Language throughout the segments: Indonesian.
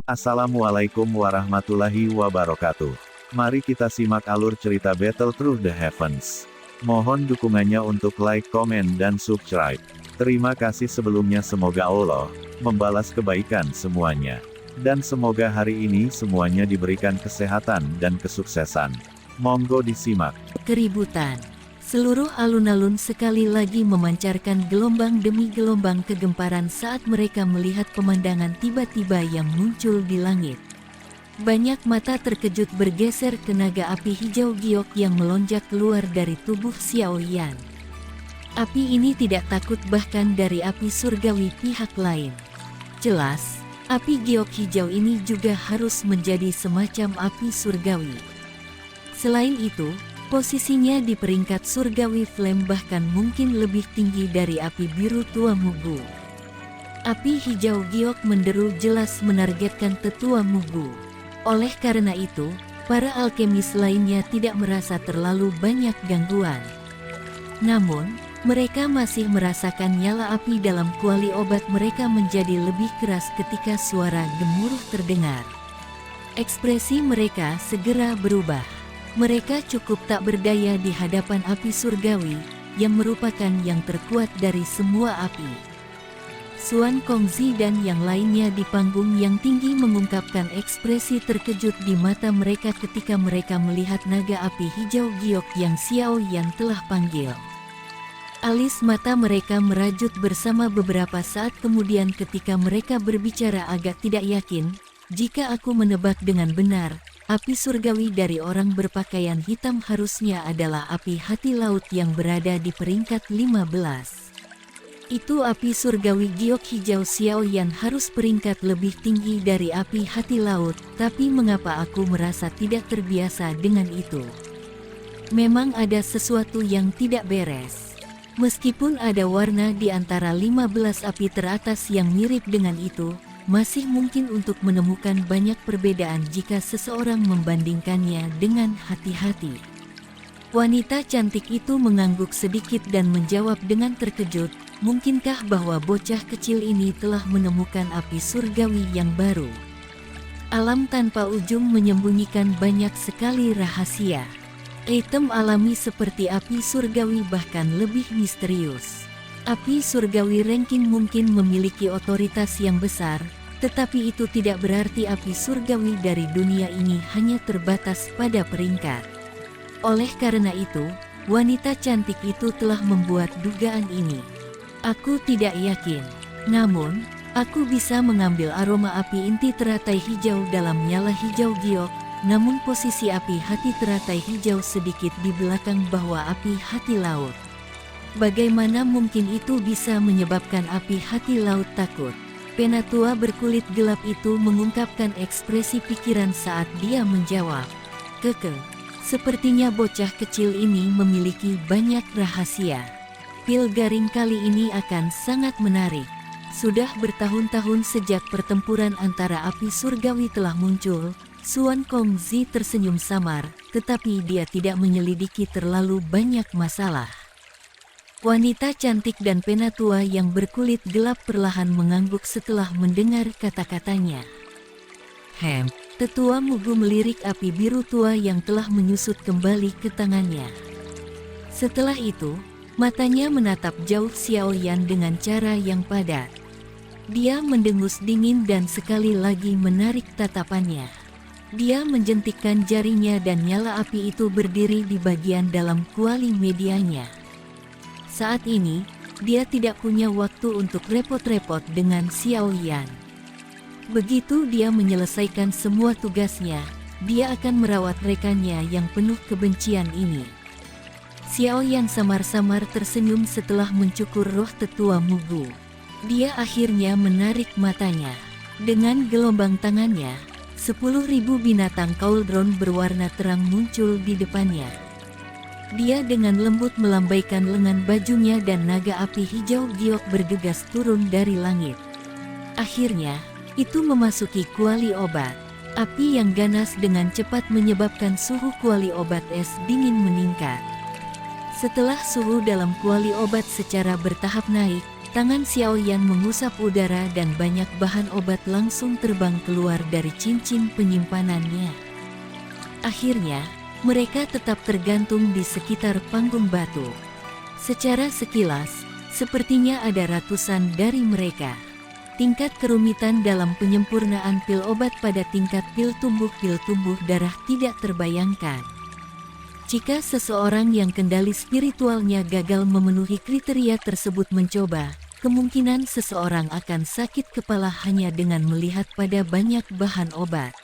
Assalamualaikum warahmatullahi wabarakatuh. Mari kita simak alur cerita Battle Through the Heavens. Mohon dukungannya untuk like, komen, dan subscribe. Terima kasih sebelumnya, semoga Allah membalas kebaikan semuanya. Dan semoga hari ini semuanya diberikan kesehatan dan kesuksesan. Monggo disimak. Keributan. Seluruh alun-alun sekali lagi memancarkan gelombang demi gelombang kegemparan saat mereka melihat pemandangan tiba-tiba yang muncul di langit. Banyak mata terkejut bergeser ke naga api hijau giok yang melonjak keluar dari tubuh Xiao Yan. Api ini tidak takut bahkan dari api surgawi pihak lain. Jelas, api giok hijau ini juga harus menjadi semacam api surgawi. Selain itu, posisinya di peringkat surgawi flame bahkan mungkin lebih tinggi dari api biru tua Mugu. Api hijau giok menderu jelas menargetkan tetua Mugu. Oleh karena itu, para alkemis lainnya tidak merasa terlalu banyak gangguan. Namun, mereka masih merasakan nyala api dalam kuali obat mereka menjadi lebih keras ketika suara gemuruh terdengar. Ekspresi mereka segera berubah. Mereka cukup tak berdaya di hadapan api surgawi, yang merupakan yang terkuat dari semua api. Xuan Kongzi dan yang lainnya di panggung yang tinggi mengungkapkan ekspresi terkejut di mata mereka ketika mereka melihat naga api hijau giok yang Xiao Yan telah panggil. Alis mata mereka merajut bersama beberapa saat kemudian ketika mereka berbicara agak tidak yakin, jika aku menebak dengan benar, api surgawi dari orang berpakaian hitam harusnya adalah api hati laut yang berada di peringkat 15. Itu api surgawi giok hijau Xiao Yan harus peringkat lebih tinggi dari api hati laut, tapi mengapa aku merasa tidak terbiasa dengan itu? Memang ada sesuatu yang tidak beres. Meskipun ada warna di antara 15 api teratas yang mirip dengan itu, masih mungkin untuk menemukan banyak perbedaan jika seseorang membandingkannya dengan hati-hati. Wanita cantik itu mengangguk sedikit dan menjawab dengan terkejut, mungkinkah bahwa bocah kecil ini telah menemukan api surgawi yang baru? Alam tanpa ujung menyembunyikan banyak sekali rahasia. Item alami seperti api surgawi bahkan lebih misterius. Api surgawi ranking mungkin memiliki otoritas yang besar, tetapi itu tidak berarti api surgawi dari dunia ini hanya terbatas pada peringkat. Oleh karena itu, wanita cantik itu telah membuat dugaan ini. Aku tidak yakin, namun, aku bisa mengambil aroma api inti teratai hijau dalam nyala hijau giok, namun posisi api hati teratai hijau sedikit di belakang bahwa api hati laut. Bagaimana mungkin itu bisa menyebabkan api hati laut takut? Penatua berkulit gelap itu mengungkapkan ekspresi pikiran saat dia menjawab. Sepertinya bocah kecil ini memiliki banyak rahasia. Pil garing kali ini akan sangat menarik. Sudah bertahun-tahun sejak pertempuran antara api surgawi telah muncul, Xuan Kongzi tersenyum samar, tetapi dia tidak menyelidiki terlalu banyak masalah. Wanita cantik dan penatua yang berkulit gelap perlahan mengangguk setelah mendengar kata-katanya. Tetua Mugu melirik api biru tua yang telah menyusut kembali ke tangannya. Setelah itu, matanya menatap jauh Xiao Yan dengan cara yang padat. Dia mendengus dingin dan sekali lagi menarik tatapannya. Dia menjentikkan jarinya dan nyala api itu berdiri di bagian dalam kuali medianya. Saat ini, dia tidak punya waktu untuk repot-repot dengan Xiao Yan. Begitu dia menyelesaikan semua tugasnya, dia akan merawat rekannya yang penuh kebencian ini. Xiao Yan samar-samar tersenyum setelah mencukur roh tetua Mugu. Dia akhirnya menarik matanya. Dengan gelombang tangannya, 10.000 binatang cauldron berwarna terang muncul di depannya. Dia dengan lembut melambaikan lengan bajunya dan naga api hijau giok bergegas turun dari langit. Akhirnya, itu memasuki kuali obat. Api yang ganas dengan cepat menyebabkan suhu kuali obat es dingin meningkat. Setelah suhu dalam kuali obat secara bertahap naik, Tangan Xiao Yan mengusap udara dan banyak bahan obat langsung terbang keluar dari cincin penyimpanannya. Akhirnya, mereka tetap tergantung di sekitar panggung batu. Secara sekilas, sepertinya ada ratusan dari mereka. Tingkat kerumitan dalam penyempurnaan pil obat pada tingkat pil tumbuh darah tidak terbayangkan. Jika seseorang yang kendali spiritualnya gagal memenuhi kriteria tersebut mencoba, kemungkinan seseorang akan sakit kepala hanya dengan melihat pada banyak bahan obat.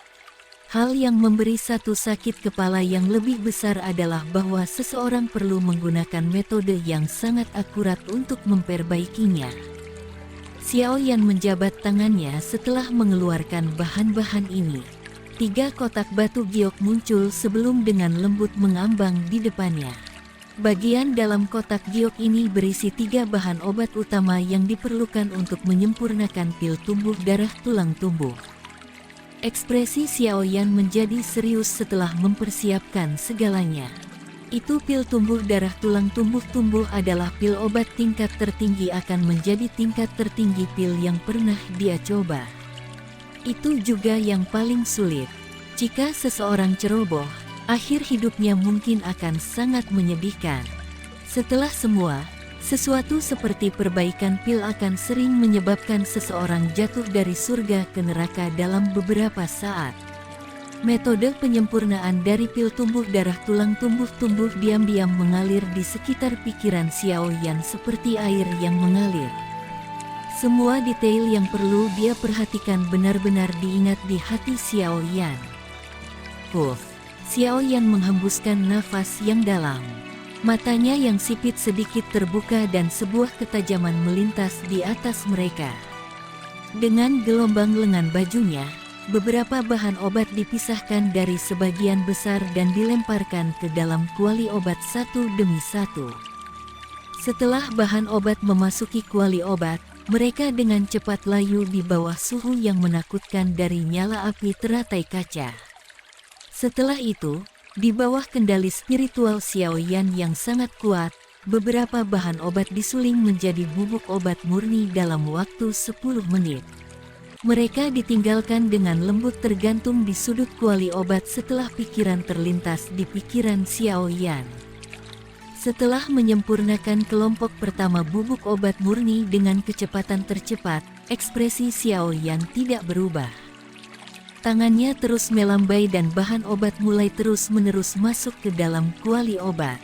Hal yang memberi satu sakit kepala yang lebih besar adalah bahwa seseorang perlu menggunakan metode yang sangat akurat untuk memperbaikinya. Xiao Yan menjabat tangannya setelah mengeluarkan bahan-bahan ini. 3 kotak batu giok muncul sebelum dengan lembut mengambang di depannya. Bagian dalam kotak giok ini berisi 3 bahan obat utama yang diperlukan untuk menyempurnakan pil tumbuh darah tulang tumbuh. Ekspresi Xiao Yan menjadi serius setelah mempersiapkan segalanya. Itu pil tumbuh darah tulang tumbuh adalah pil obat tingkat tertinggi akan menjadi tingkat tertinggi pil yang pernah dia coba. Itu juga yang paling sulit. Jika seseorang ceroboh, akhir hidupnya mungkin akan sangat menyedihkan. Setelah semua, sesuatu seperti perbaikan pil akan sering menyebabkan seseorang jatuh dari surga ke neraka dalam beberapa saat. Metode penyempurnaan dari pil tumbuh darah tulang tumbuh diam-diam mengalir di sekitar pikiran Xiao Yan seperti air yang mengalir. Semua detail yang perlu dia perhatikan benar-benar diingat di hati Xiao Yan. Xiao Yan menghembuskan nafas yang dalam. Matanya yang sipit sedikit terbuka dan sebuah ketajaman melintas di atas mereka. Dengan gelombang lengan bajunya, beberapa bahan obat dipisahkan dari sebagian besar dan dilemparkan ke dalam kuali obat satu demi satu. Setelah bahan obat memasuki kuali obat, mereka dengan cepat layu di bawah suhu yang menakutkan dari nyala api teratai kaca. Setelah itu, di bawah kendali spiritual Xiao Yan yang sangat kuat, beberapa bahan obat disuling menjadi bubuk obat murni dalam waktu 10 menit. Mereka ditinggalkan dengan lembut tergantung di sudut kuali obat setelah pikiran terlintas di pikiran Xiao Yan. Setelah menyempurnakan kelompok pertama bubuk obat murni dengan kecepatan tercepat, ekspresi Xiao Yan tidak berubah. Tangannya terus melambai dan bahan obat mulai terus-menerus masuk ke dalam kuali obat.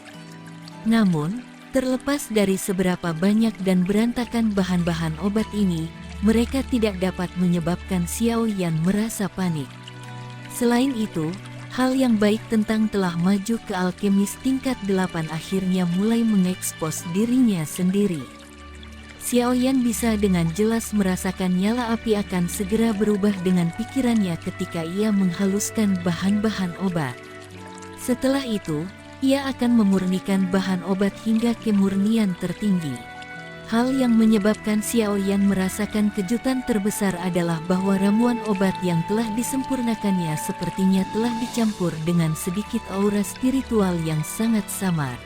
Namun, terlepas dari seberapa banyak dan berantakan bahan-bahan obat ini, mereka tidak dapat menyebabkan Xiao Yan merasa panik. Selain itu, hal yang baik tentang telah maju ke alkemis tingkat 8 akhirnya mulai mengekspos dirinya sendiri. Xiao Yan bisa dengan jelas merasakan nyala api akan segera berubah dengan pikirannya ketika ia menghaluskan bahan-bahan obat. Setelah itu, ia akan memurnikan bahan obat hingga kemurnian tertinggi. Hal yang menyebabkan Xiao Yan merasakan kejutan terbesar adalah bahwa ramuan obat yang telah disempurnakannya sepertinya telah dicampur dengan sedikit aura spiritual yang sangat samar.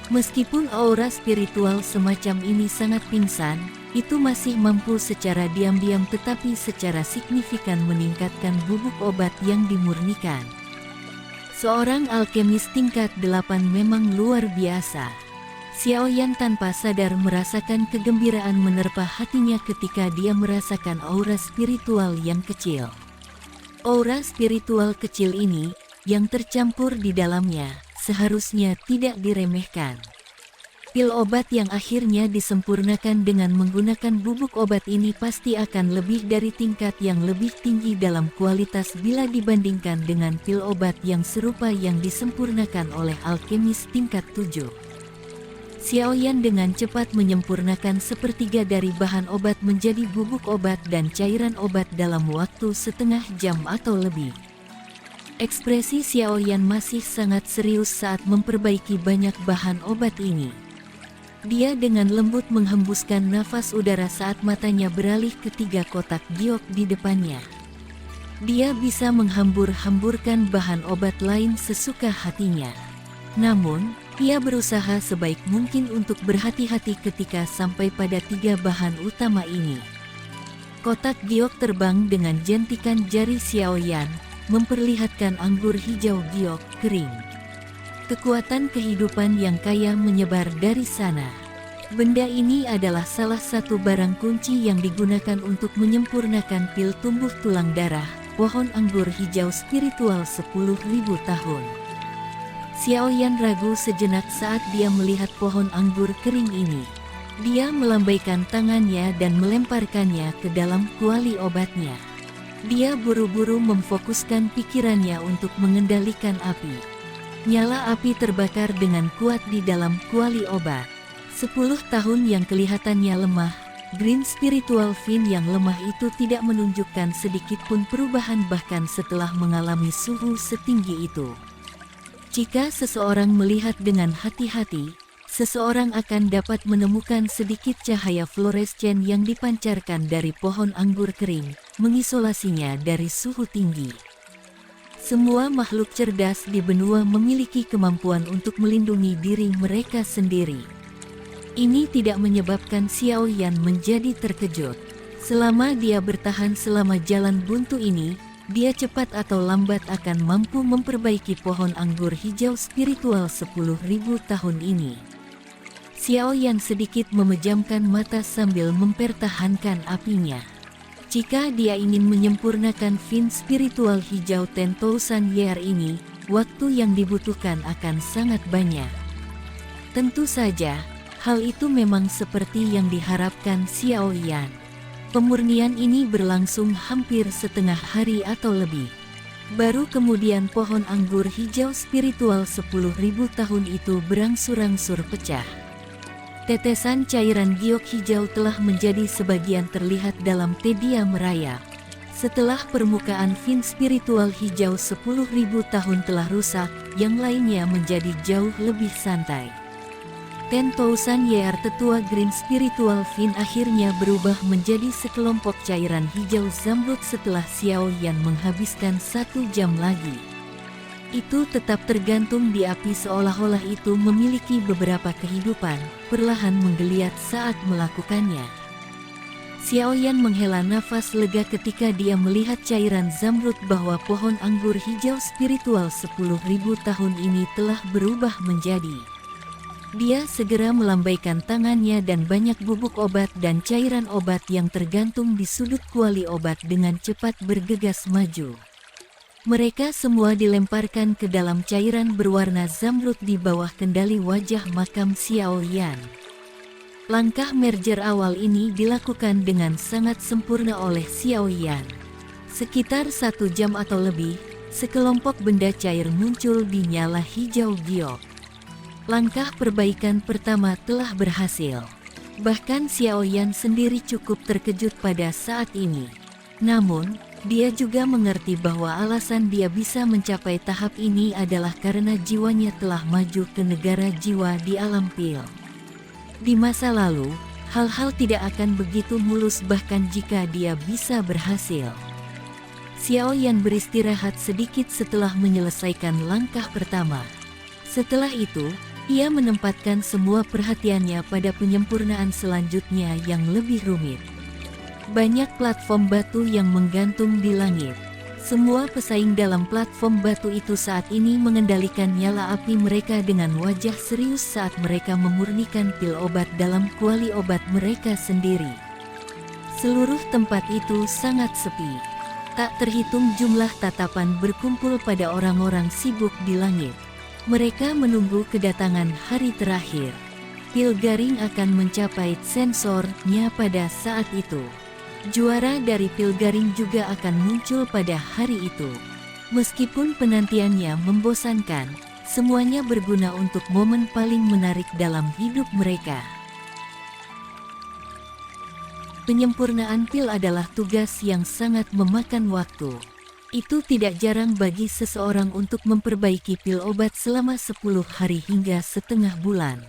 Meskipun aura spiritual semacam ini sangat pingsan, itu masih mampu secara diam-diam tetapi secara signifikan meningkatkan bubuk obat yang dimurnikan. Seorang alkemis tingkat 8 memang luar biasa. Xiao Yan tanpa sadar merasakan kegembiraan menerpa hatinya ketika dia merasakan aura spiritual yang kecil. Aura spiritual kecil ini, yang tercampur di dalamnya, seharusnya tidak diremehkan. Pil obat yang akhirnya disempurnakan dengan menggunakan bubuk obat ini pasti akan lebih dari tingkat yang lebih tinggi dalam kualitas bila dibandingkan dengan pil obat yang serupa yang disempurnakan oleh alkemis tingkat 7. Xiao Yan dengan cepat menyempurnakan sepertiga dari bahan obat menjadi bubuk obat dan cairan obat dalam waktu setengah jam atau lebih. Ekspresi Xiao Yan masih sangat serius saat memperbaiki banyak bahan obat ini. Dia dengan lembut menghembuskan nafas udara saat matanya beralih ke 3 kotak giok di depannya. Dia bisa menghambur-hamburkan bahan obat lain sesuka hatinya. Namun, Ia berusaha sebaik mungkin untuk berhati-hati ketika sampai pada 3 bahan utama ini. Kotak giok terbang dengan jentikan jari Xiaoyan, memperlihatkan anggur hijau giok kering. Kekuatan kehidupan yang kaya menyebar dari sana. Benda ini adalah salah satu barang kunci yang digunakan untuk menyempurnakan pil tumbuh tulang darah, pohon anggur hijau spiritual 10.000 tahun. Xiaoyan ragu sejenak saat dia melihat pohon anggur kering ini. Dia melambaikan tangannya dan melemparkannya ke dalam kuali obatnya. Dia buru-buru memfokuskan pikirannya untuk mengendalikan api. Nyala api terbakar dengan kuat di dalam kuali obat. 10 tahun yang kelihatannya lemah, Green Spiritual Fin yang lemah itu tidak menunjukkan sedikit pun perubahan bahkan setelah mengalami suhu setinggi itu. Jika seseorang melihat dengan hati-hati, seseorang akan dapat menemukan sedikit cahaya fluorescen yang dipancarkan dari pohon anggur kering, mengisolasinya dari suhu tinggi. Semua makhluk cerdas di benua memiliki kemampuan untuk melindungi diri mereka sendiri. Ini tidak menyebabkan Xiaoyan menjadi terkejut. Selama dia bertahan selama jalan buntu ini, dia cepat atau lambat akan mampu memperbaiki pohon anggur hijau spiritual 10.000 tahun ini. Xiaoyan sedikit memejamkan mata sambil mempertahankan apinya. Jika dia ingin menyempurnakan fin spiritual hijau 10,000 year ini, waktu yang dibutuhkan akan sangat banyak. Tentu saja, hal itu memang seperti yang diharapkan Xiaoyan. Pemurnian ini berlangsung hampir setengah hari atau lebih. Baru kemudian pohon anggur hijau spiritual 10.000 tahun itu berangsur-angsur pecah. Tetesan cairan giok hijau telah menjadi sebagian terlihat dalam tedia merayap. Setelah permukaan fin spiritual hijau 10.000 tahun telah rusak, yang lainnya menjadi jauh lebih santai. 10,000 year tetua Green Spiritual Fin akhirnya berubah menjadi sekelompok cairan hijau zamrud setelah Xiaoyan menghabiskan 1 jam lagi. Itu tetap tergantung di api seolah-olah itu memiliki beberapa kehidupan, perlahan menggeliat saat melakukannya. Xiaoyan menghela nafas lega ketika dia melihat cairan zamrud bahwa pohon anggur hijau spiritual 10.000 tahun ini telah berubah menjadi. Dia segera melambaikan tangannya dan banyak bubuk obat dan cairan obat yang tergantung di sudut kuali obat dengan cepat bergegas maju. Mereka semua dilemparkan ke dalam cairan berwarna zamrud di bawah kendali wajah makam Xiaoyan. Langkah merger awal ini dilakukan dengan sangat sempurna oleh Xiaoyan. Sekitar 1 jam atau lebih, sekelompok benda cair muncul di nyala hijau giok. Langkah perbaikan pertama telah berhasil. Bahkan Xiaoyan sendiri cukup terkejut pada saat ini. Namun, dia juga mengerti bahwa alasan dia bisa mencapai tahap ini adalah karena jiwanya telah maju ke negara jiwa di alam pil. Di masa lalu, hal-hal tidak akan begitu mulus bahkan jika dia bisa berhasil. Xiaoyan beristirahat sedikit setelah menyelesaikan langkah pertama. Setelah itu, ia menempatkan semua perhatiannya pada penyempurnaan selanjutnya yang lebih rumit. Banyak platform batu yang menggantung di langit. Semua pesaing dalam platform batu itu saat ini mengendalikan nyala api mereka dengan wajah serius saat mereka memurnikan pil obat dalam kuali obat mereka sendiri. Seluruh tempat itu sangat sepi. Tak terhitung jumlah tatapan berkumpul pada orang-orang sibuk di langit. Mereka menunggu kedatangan hari terakhir. Pil garing akan mencapai sensornya pada saat itu. Juara dari pil garing juga akan muncul pada hari itu. Meskipun penantiannya membosankan, semuanya berguna untuk momen paling menarik dalam hidup mereka. Penyempurnaan pil adalah tugas yang sangat memakan waktu. Itu tidak jarang bagi seseorang untuk memperbaiki pil obat selama 10 hari hingga setengah bulan.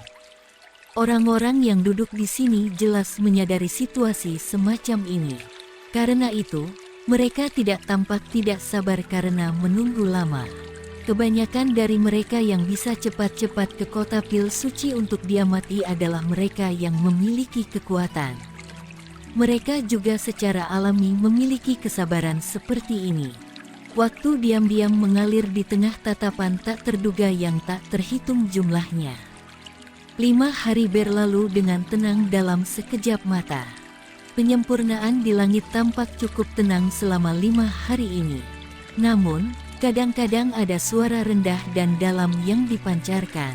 Orang-orang yang duduk di sini jelas menyadari situasi semacam ini. Karena itu, mereka tidak tampak tidak sabar karena menunggu lama. Kebanyakan dari mereka yang bisa cepat-cepat ke kota pil suci untuk diamati adalah mereka yang memiliki kekuatan. Mereka juga secara alami memiliki kesabaran seperti ini. Waktu diam-diam mengalir di tengah tatapan tak terduga yang tak terhitung jumlahnya. 5 hari berlalu dengan tenang dalam sekejap mata. Penyempurnaan di langit tampak cukup tenang selama 5 hari ini. Namun, kadang-kadang ada suara rendah dan dalam yang dipancarkan.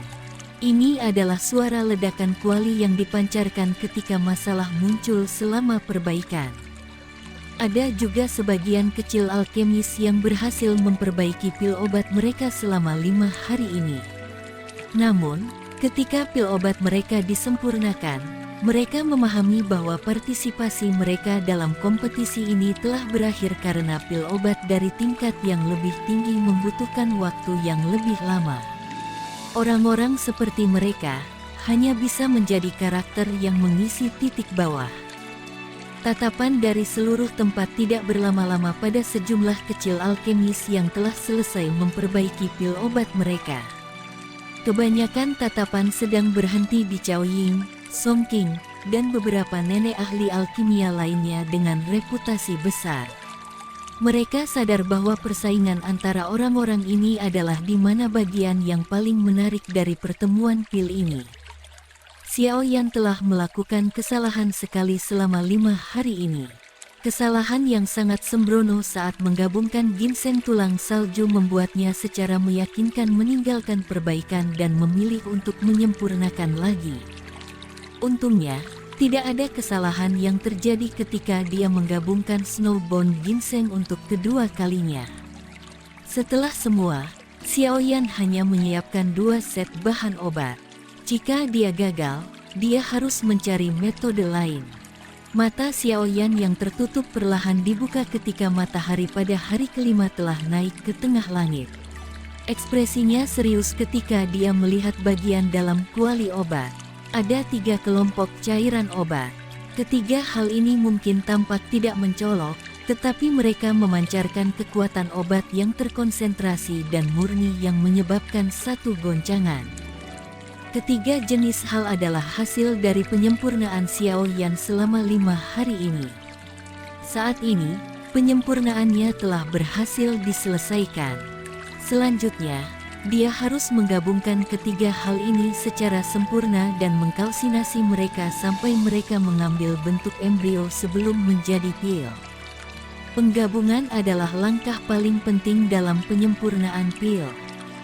Ini adalah suara ledakan kuali yang dipancarkan ketika masalah muncul selama perbaikan. Ada juga sebagian kecil alkemis yang berhasil memperbaiki pil obat mereka selama 5 hari ini. Namun, ketika pil obat mereka disempurnakan, mereka memahami bahwa partisipasi mereka dalam kompetisi ini telah berakhir karena pil obat dari tingkat yang lebih tinggi membutuhkan waktu yang lebih lama. Orang-orang seperti mereka hanya bisa menjadi karakter yang mengisi titik bawah. Tatapan dari seluruh tempat tidak berlama-lama pada sejumlah kecil alkemis yang telah selesai memperbaiki pil obat mereka. Kebanyakan tatapan sedang berhenti di Cao Ying, Song Qing, dan beberapa nenek ahli alkimia lainnya dengan reputasi besar. Mereka sadar bahwa persaingan antara orang-orang ini adalah di mana bagian yang paling menarik dari pertemuan pil ini. Xiao Yan telah melakukan kesalahan sekali selama 5 hari ini. Kesalahan yang sangat sembrono saat menggabungkan ginseng tulang salju membuatnya secara meyakinkan meninggalkan perbaikan dan memilih untuk menyempurnakan lagi. Untungnya, tidak ada kesalahan yang terjadi ketika dia menggabungkan Snowbone Ginseng untuk kedua kalinya. Setelah semua, Xiao Yan hanya menyiapkan 2 set bahan obat. Jika dia gagal, dia harus mencari metode lain. Mata Xiao Yan yang tertutup perlahan dibuka ketika matahari pada hari kelima telah naik ke tengah langit. Ekspresinya serius ketika dia melihat bagian dalam kuali obat. Ada 3 kelompok cairan obat. Ketiga hal ini mungkin tampak tidak mencolok, tetapi mereka memancarkan kekuatan obat yang terkonsentrasi dan murni yang menyebabkan satu goncangan. Ketiga jenis hal adalah hasil dari penyempurnaan Xiao Yan selama 5 hari ini. Saat ini, penyempurnaannya telah berhasil diselesaikan. Selanjutnya, dia harus menggabungkan ketiga hal ini secara sempurna dan mengkalsinasi mereka sampai mereka mengambil bentuk embrio sebelum menjadi pil. Penggabungan adalah langkah paling penting dalam penyempurnaan pil.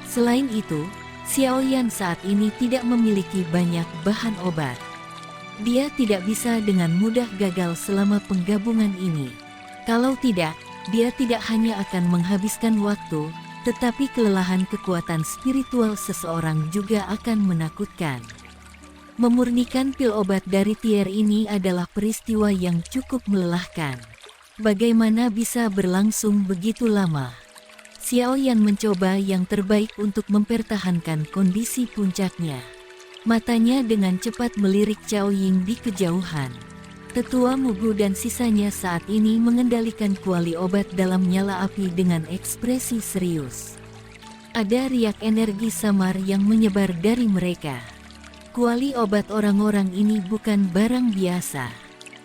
Selain itu, Xiao Yan saat ini tidak memiliki banyak bahan obat. Dia tidak bisa dengan mudah gagal selama penggabungan ini. Kalau tidak, dia tidak hanya akan menghabiskan waktu, tetapi kelelahan kekuatan spiritual seseorang juga akan menakutkan. Memurnikan pil obat dari tier ini adalah peristiwa yang cukup melelahkan. Bagaimana bisa berlangsung begitu lama? Xiao Yan mencoba yang terbaik untuk mempertahankan kondisi puncaknya. Matanya dengan cepat melirik Cao Ying di kejauhan. Tetua Mugu dan sisanya saat ini mengendalikan kuali obat dalam nyala api dengan ekspresi serius. Ada riak energi samar yang menyebar dari mereka. Kuali obat orang-orang ini bukan barang biasa.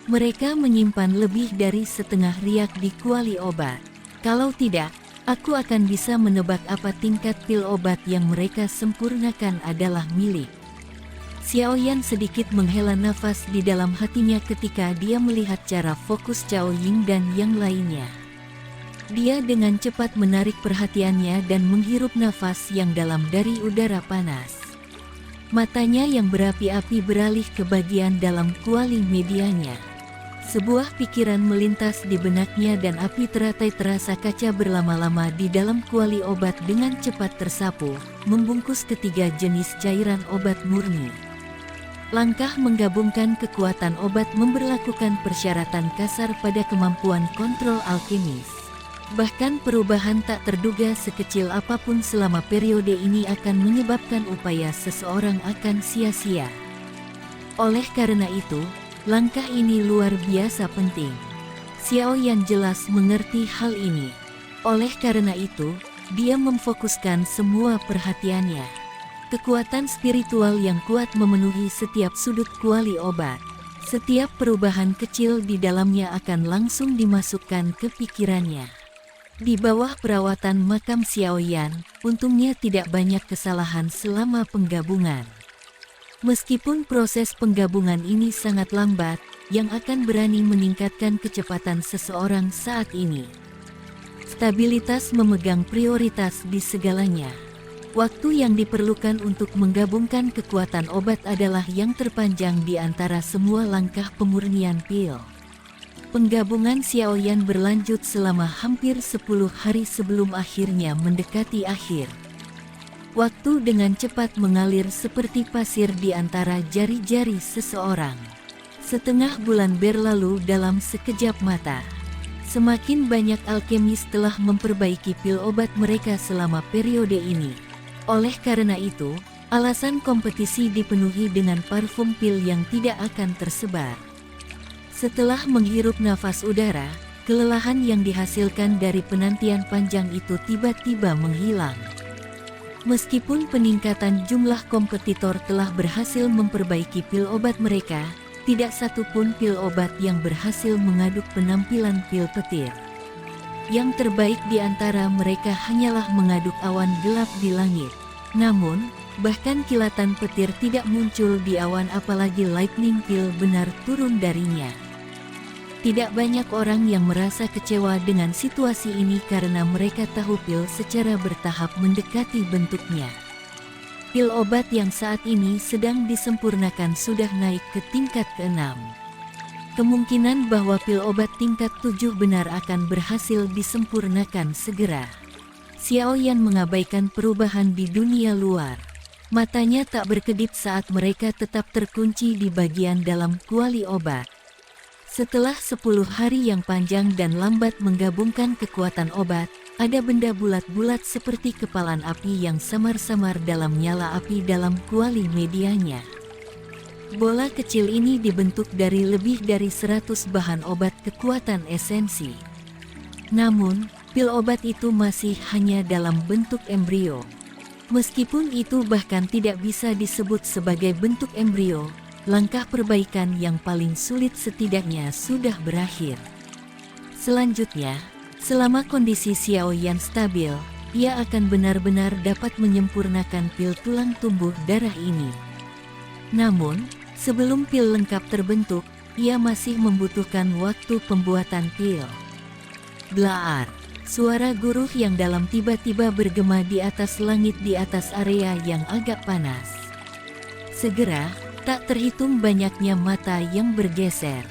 Mereka menyimpan lebih dari setengah riak di kuali obat. Kalau tidak, aku akan bisa menebak apa tingkat pil obat yang mereka sempurnakan adalah milik. Xiao Yan sedikit menghela nafas di dalam hatinya ketika dia melihat cara fokus Cao Ying dan yang lainnya. Dia dengan cepat menarik perhatiannya dan menghirup nafas yang dalam dari udara panas. Matanya yang berapi-api beralih ke bagian dalam kuali medianya. Sebuah pikiran melintas di benaknya dan api teratai terasa kaca berlama-lama di dalam kuali obat dengan cepat tersapu, membungkus ketiga jenis cairan obat murni. Langkah menggabungkan kekuatan obat memberlakukan persyaratan kasar pada kemampuan kontrol alkemis. Bahkan perubahan tak terduga sekecil apapun selama periode ini akan menyebabkan upaya seseorang akan sia-sia. Oleh karena itu, langkah ini luar biasa penting. Xiao Yan jelas mengerti hal ini. Oleh karena itu, dia memfokuskan semua perhatiannya. Kekuatan spiritual yang kuat memenuhi setiap sudut kuali obat. Setiap perubahan kecil di dalamnya akan langsung dimasukkan ke pikirannya. Di bawah perawatan makam Xiaoyan, untungnya tidak banyak kesalahan selama penggabungan. Meskipun proses penggabungan ini sangat lambat, yang akan berani meningkatkan kecepatan seseorang saat ini. Stabilitas memegang prioritas di segalanya. Waktu yang diperlukan untuk menggabungkan kekuatan obat adalah yang terpanjang di antara semua langkah pemurnian pil. Penggabungan Xiaoyan berlanjut selama hampir 10 hari sebelum akhirnya mendekati akhir. Waktu dengan cepat mengalir seperti pasir di antara jari-jari seseorang. Setengah bulan berlalu dalam sekejap mata. Semakin banyak alkemis telah memperbaiki pil obat mereka selama periode ini. Oleh karena itu, alasan kompetisi dipenuhi dengan parfum pil yang tidak akan tersebar. Setelah menghirup nafas udara, kelelahan yang dihasilkan dari penantian panjang itu tiba-tiba menghilang. Meskipun peningkatan jumlah kompetitor telah berhasil memperbaiki pil obat mereka, tidak satu pun pil obat yang berhasil mengaduk penampilan pil petir. Yang terbaik di antara mereka hanyalah mengaduk awan gelap di langit. Namun, bahkan kilatan petir tidak muncul di awan, apalagi lightning pil benar turun darinya. Tidak banyak orang yang merasa kecewa dengan situasi ini karena mereka tahu pil secara bertahap mendekati bentuknya. Pil obat yang saat ini sedang disempurnakan sudah naik ke tingkat ke-6. Kemungkinan bahwa pil obat tingkat 7 benar akan berhasil disempurnakan segera. Xiaoyan mengabaikan perubahan di dunia luar. Matanya tak berkedip saat mereka tetap terkunci di bagian dalam kuali obat. Setelah 10 hari yang panjang dan lambat menggabungkan kekuatan obat, ada benda bulat-bulat seperti kepalan api yang samar-samar dalam nyala api dalam kuali medianya. Bola kecil ini dibentuk dari lebih dari 100 bahan obat kekuatan esensi. Namun, pil obat itu masih hanya dalam bentuk embrio. Meskipun itu bahkan tidak bisa disebut sebagai bentuk embrio, langkah perbaikan yang paling sulit setidaknya sudah berakhir. Selanjutnya, selama kondisi Xiaoyan stabil, ia akan benar-benar dapat menyempurnakan pil tulang tumbuh darah ini. Namun, sebelum pil lengkap terbentuk, ia masih membutuhkan waktu pembuatan pil. Blaar, suara guruh yang dalam tiba-tiba bergema di atas langit di atas area yang agak panas. Segera, tak terhitung banyaknya mata yang bergeser.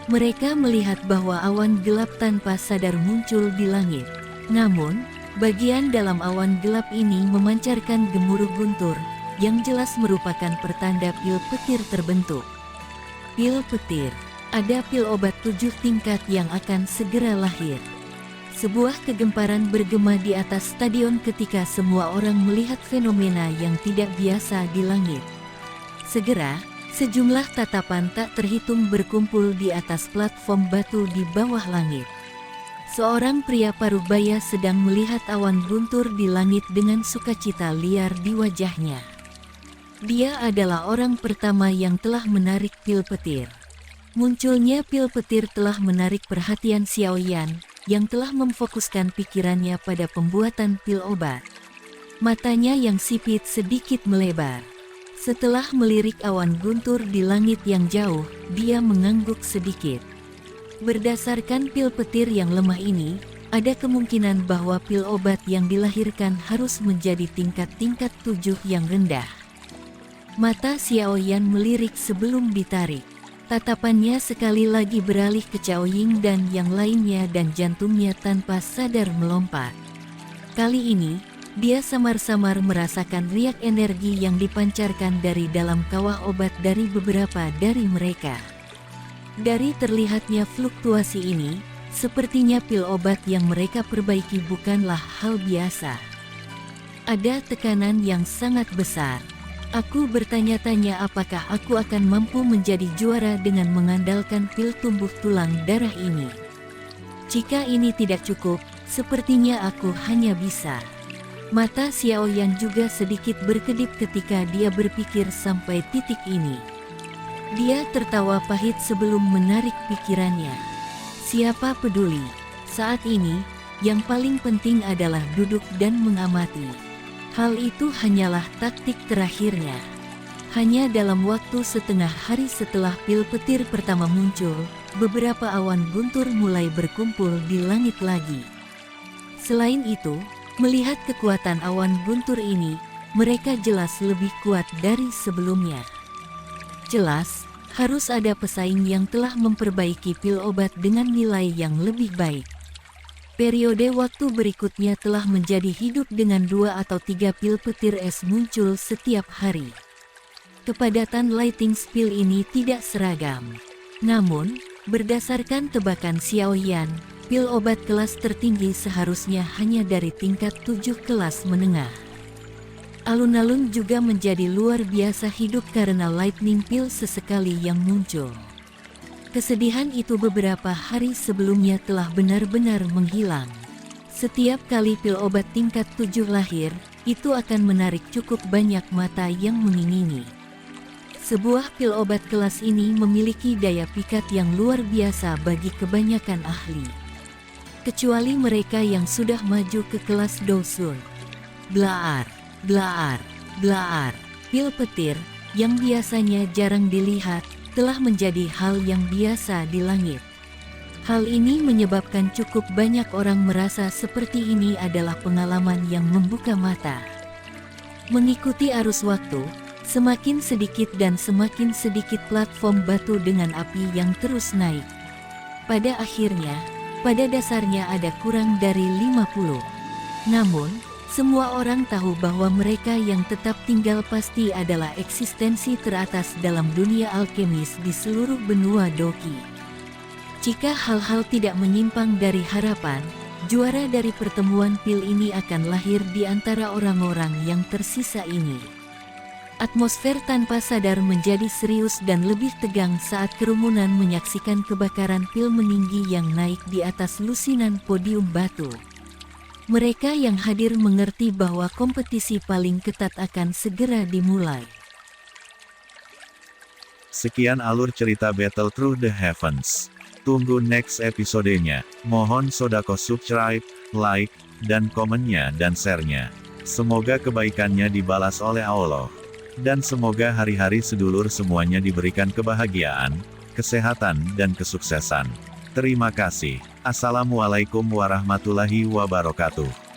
Mereka melihat bahwa awan gelap tanpa sadar muncul di langit. Namun, bagian dalam awan gelap ini memancarkan gemuruh guntur, yang jelas merupakan pertanda pil petir terbentuk. Pil petir, ada pil obat 7 tingkat yang akan segera lahir. Sebuah kegemparan bergema di atas stadion ketika semua orang melihat fenomena yang tidak biasa di langit. Segera, sejumlah tatapan tak terhitung berkumpul di atas platform batu di bawah langit. Seorang pria parubaya sedang melihat awan guntur di langit dengan sukacita liar di wajahnya. Dia adalah orang pertama yang telah menarik pil petir. Munculnya pil petir telah menarik perhatian Xiaoyan, yang telah memfokuskan pikirannya pada pembuatan pil obat. Matanya yang sipit sedikit melebar. Setelah melirik awan guntur di langit yang jauh, dia mengangguk sedikit. Berdasarkan pil petir yang lemah ini, ada kemungkinan bahwa pil obat yang dilahirkan harus menjadi tingkat-tingkat 7 yang rendah. Mata Xiaoyan melirik sebelum ditarik. Tatapannya sekali lagi beralih ke Cao Ying dan yang lainnya dan jantungnya tanpa sadar melompat. Kali ini, dia samar-samar merasakan riak energi yang dipancarkan dari dalam kawah obat dari beberapa dari mereka. Dari terlihatnya fluktuasi ini, sepertinya pil obat yang mereka perbaiki bukanlah hal biasa. Ada tekanan yang sangat besar. Aku bertanya-tanya apakah aku akan mampu menjadi juara dengan mengandalkan pil tumbuh tulang darah ini. Jika ini tidak cukup, sepertinya aku hanya bisa Mata Xiaoyan juga sedikit berkedip ketika dia berpikir sampai titik ini. Dia tertawa pahit sebelum menarik pikirannya. Siapa peduli? Saat ini, yang paling penting adalah duduk dan mengamati. Hal itu hanyalah taktik terakhirnya. Hanya dalam waktu setengah hari setelah pil petir pertama muncul, beberapa awan guntur mulai berkumpul di langit lagi. Selain itu, melihat kekuatan awan guntur ini, mereka jelas lebih kuat dari sebelumnya. Jelas, harus ada pesaing yang telah memperbaiki pil obat dengan nilai yang lebih baik. Periode waktu berikutnya telah menjadi hidup dengan 2 atau 3 pil petir es muncul setiap hari. Kepadatan lighting spill ini tidak seragam. Namun, berdasarkan tebakan Xiaoyan, pil obat kelas tertinggi seharusnya hanya dari tingkat 7 kelas menengah. Alun-alun juga menjadi luar biasa hidup karena lightning pill sesekali yang muncul. Kesedihan itu beberapa hari sebelumnya telah benar-benar menghilang. Setiap kali pil obat tingkat 7 lahir, itu akan menarik cukup banyak mata yang mengingini. Sebuah pil obat kelas ini memiliki daya pikat yang luar biasa bagi kebanyakan ahli. Kecuali mereka yang sudah maju ke kelas Dosun. Blaar, blaar, blaar, pil petir, yang biasanya jarang dilihat, telah menjadi hal yang biasa di langit. Hal ini menyebabkan cukup banyak orang merasa seperti ini adalah pengalaman yang membuka mata. Mengikuti arus waktu, semakin sedikit dan semakin sedikit platform batu dengan api yang terus naik. Pada akhirnya, pada dasarnya ada kurang dari 50. Namun, semua orang tahu bahwa mereka yang tetap tinggal pasti adalah eksistensi teratas dalam dunia alkemis di seluruh benua Doki. Jika hal-hal tidak menyimpang dari harapan, juara dari pertemuan pil ini akan lahir di antara orang-orang yang tersisa ini. Atmosfer tanpa sadar menjadi serius dan lebih tegang saat kerumunan menyaksikan kebakaran pil meninggi yang naik di atas lusinan podium batu. Mereka yang hadir mengerti bahwa kompetisi paling ketat akan segera dimulai. Sekian alur cerita Battle Through the Heavens. Tunggu next episodenya. Mohon sodako subscribe, like, dan komennya dan share-nya. Semoga kebaikannya dibalas oleh Allah. Dan semoga hari-hari sedulur semuanya diberikan kebahagiaan, kesehatan, dan kesuksesan. Terima kasih. Assalamualaikum warahmatullahi wabarakatuh.